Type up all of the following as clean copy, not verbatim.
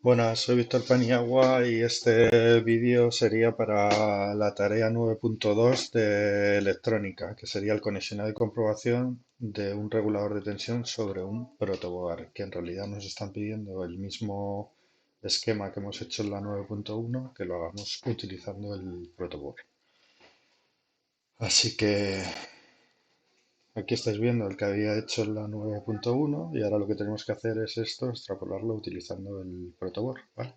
Buenas, soy Víctor Paniagua y este vídeo sería para la tarea 9.2 de electrónica, que sería el conexionado y comprobación de un regulador de tensión sobre un protoboard, que en realidad nos están pidiendo el mismo esquema que hemos hecho en la 9.1, que lo hagamos utilizando el protoboard. Así que aquí estáis viendo el que había hecho en la 9.1 y ahora lo que tenemos que hacer es esto, extrapolarlo utilizando el protoboard, ¿vale?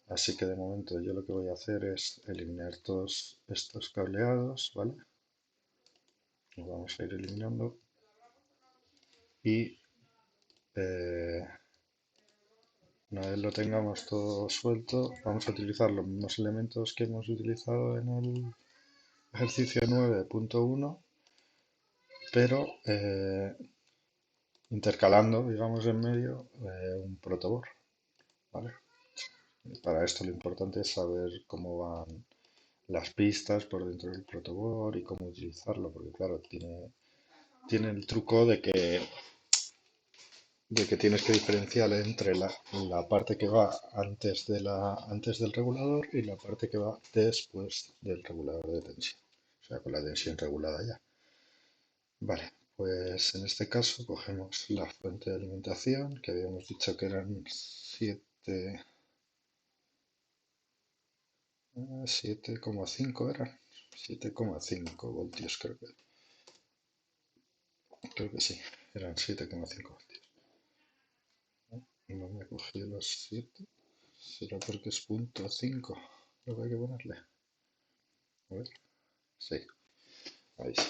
Así que de momento yo lo que voy a hacer es eliminar todos estos cableados, ¿vale? Los vamos a ir eliminando y eh, una vez lo tengamos todo suelto, vamos a utilizar los mismos elementos que hemos utilizado en el ejercicio 9.1, pero intercalando, digamos, en medio un protoboard, ¿vale? Para esto lo importante es saber cómo van las pistas por dentro del protoboard y cómo utilizarlo, porque claro, tiene el truco de que tienes que diferenciar entre la parte que va antes del regulador y la parte que va después del regulador de tensión. O sea, con la tensión regulada ya. Vale, pues en este caso cogemos la fuente de alimentación, que habíamos dicho que eran 7,5 eran. 7,5 voltios creo que sí, eran 7,5 voltios. No me he cogido los 7. ¿Será porque es punto 5 lo que hay que ponerle? A ver, sí, ahí sí.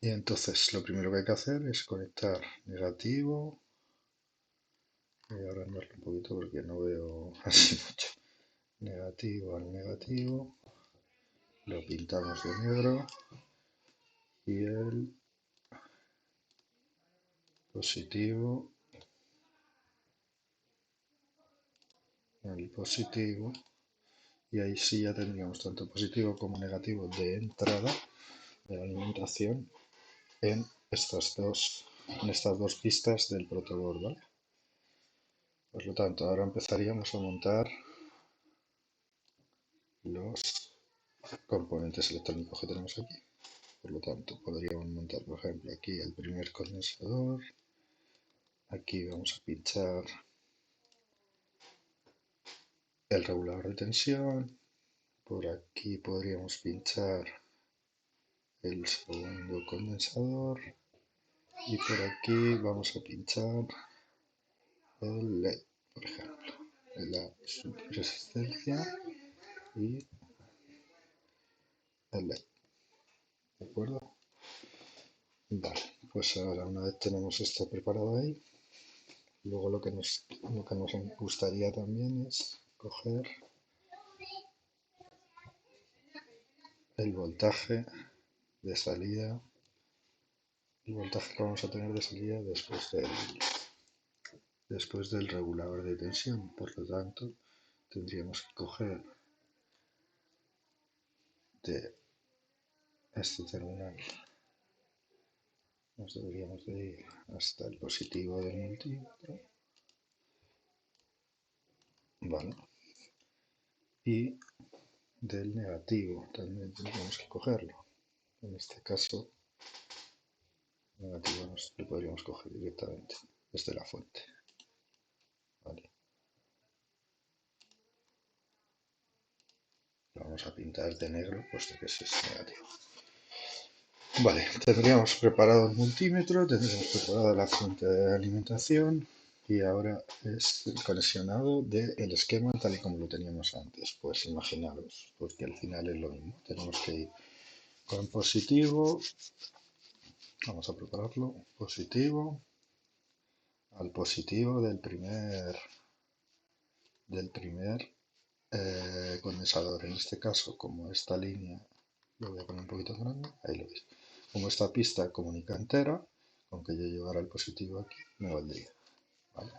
Y entonces lo primero que hay que hacer es conectar negativo. Voy a agrandarlo un poquito porque no veo así mucho. Negativo al negativo. Lo pintamos de negro. Y el positivo al positivo. Y ahí sí ya tendríamos tanto positivo como negativo de entrada de la alimentación en estas dos pistas del protoboard, ¿vale? Por lo tanto, ahora empezaríamos a montar los componentes electrónicos que tenemos aquí. Por lo tanto, podríamos montar, por ejemplo, aquí el primer condensador. Aquí vamos a pinchar el regulador de tensión. Por aquí podríamos pinchar el segundo condensador. Y por aquí vamos a pinchar el LED, por ejemplo, la resistencia y el LED. ¿De acuerdo? Vale, pues ahora una vez tenemos esto preparado ahí, luego lo que nos gustaría también es coger el voltaje de salida, el voltaje que vamos a tener de salida después del regulador de tensión. Por lo tanto, tendríamos que coger de este terminal, nos deberíamos de ir hasta el positivo del multímetro, ¿vale? Y del negativo también tendríamos que cogerlo. En este caso, negativo lo podríamos coger directamente desde la fuente, ¿vale? Lo vamos a pintar de negro puesto que ese es negativo. Vale, tendríamos preparado el multímetro, tendríamos preparada la fuente de alimentación y ahora es el conexionado del esquema tal y como lo teníamos antes. Pues imaginaros, porque al final es lo mismo. Tenemos que ir con positivo, vamos a prepararlo, positivo al positivo del primer condensador. En este caso, como esta línea, lo voy a poner un poquito grande, ahí lo veis. Como esta pista comunica entera, aunque yo llevara el positivo aquí, me valdría, ¿vale?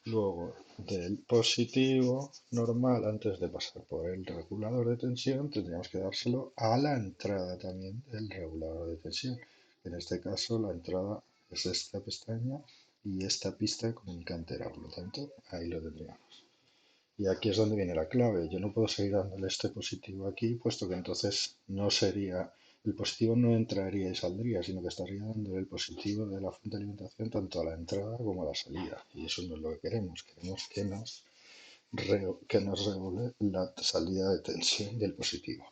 Luego, del positivo normal, antes de pasar por el regulador de tensión, tendríamos que dárselo a la entrada también del regulador de tensión. En este caso, la entrada es esta pestaña y esta pista comunica entera, por lo tanto, ahí lo tendríamos. Y aquí es donde viene la clave. Yo no puedo seguir dándole este positivo aquí, puesto que entonces no sería, el positivo no entraría y saldría, sino que estaría dándole el positivo de la fuente de alimentación tanto a la entrada como a la salida. Y eso no es lo que queremos. Queremos que nos regule la salida de tensión del positivo.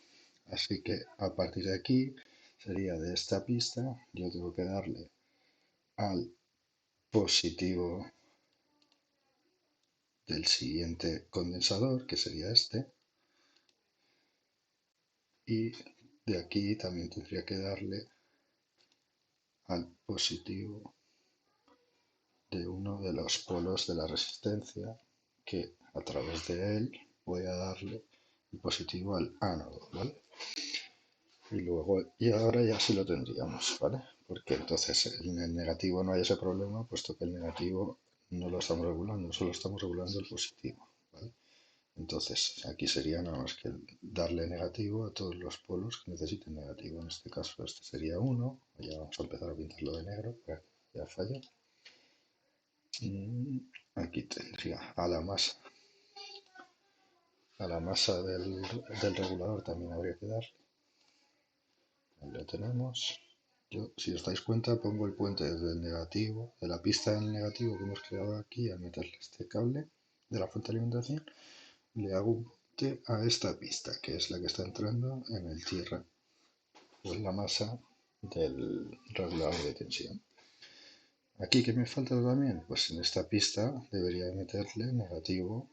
Así que a partir de aquí sería de esta pista, yo tengo que darle al positivo del siguiente condensador, que sería este, y de aquí también tendría que darle al positivo de uno de los polos de la resistencia, que a través de él voy a darle el positivo al ánodo, ¿vale? Y luego, y ahora ya sí lo tendríamos, ¿vale? Porque entonces en el negativo no hay ese problema, puesto que el negativo no lo estamos regulando, solo estamos regulando el positivo, ¿vale? Entonces aquí sería nada más que darle negativo a todos los polos que necesiten negativo. En este caso este sería uno. Ya vamos a empezar a pintarlo de negro para que ya falla. Aquí tendría a la masa del regulador también habría que darle. Ahí lo tenemos. Yo, si os dais cuenta, pongo el puente desde el negativo, de la pista del negativo que hemos creado aquí, al meterle este cable de la fuente de alimentación, le hago un puente a esta pista, que es la que está entrando en el tierra, o en la masa del regulador de tensión. Aquí, ¿qué me falta también? Pues en esta pista debería meterle negativo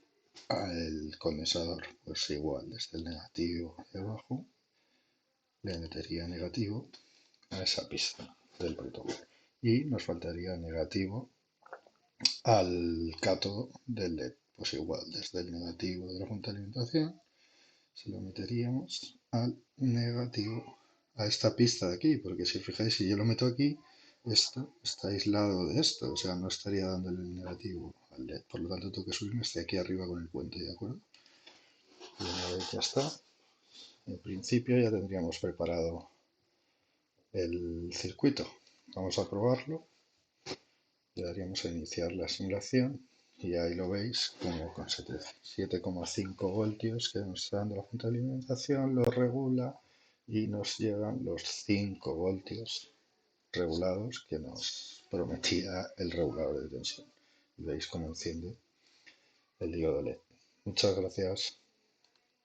al condensador. Pues igual, desde el negativo de abajo le metería negativo a esa pista del protocolo. Y nos faltaría negativo al cátodo del LED. Pues igual, desde el negativo de la fuente de alimentación se lo meteríamos al negativo a esta pista de aquí, porque si os fijáis, si yo lo meto aquí, esto está aislado de esto, o sea, no estaría dándole el negativo al LED, por lo tanto tengo que subirme hasta aquí arriba con el puente, ¿de acuerdo? Y una vez ya está, en principio ya tendríamos preparado el circuito. Vamos a probarlo, le daríamos a iniciar la simulación y ahí lo veis como con 7,5 voltios que nos está dando la fuente de alimentación lo regula y nos llegan los 5 voltios regulados que nos prometía el regulador de tensión. Y veis cómo enciende el diodo LED. Muchas gracias.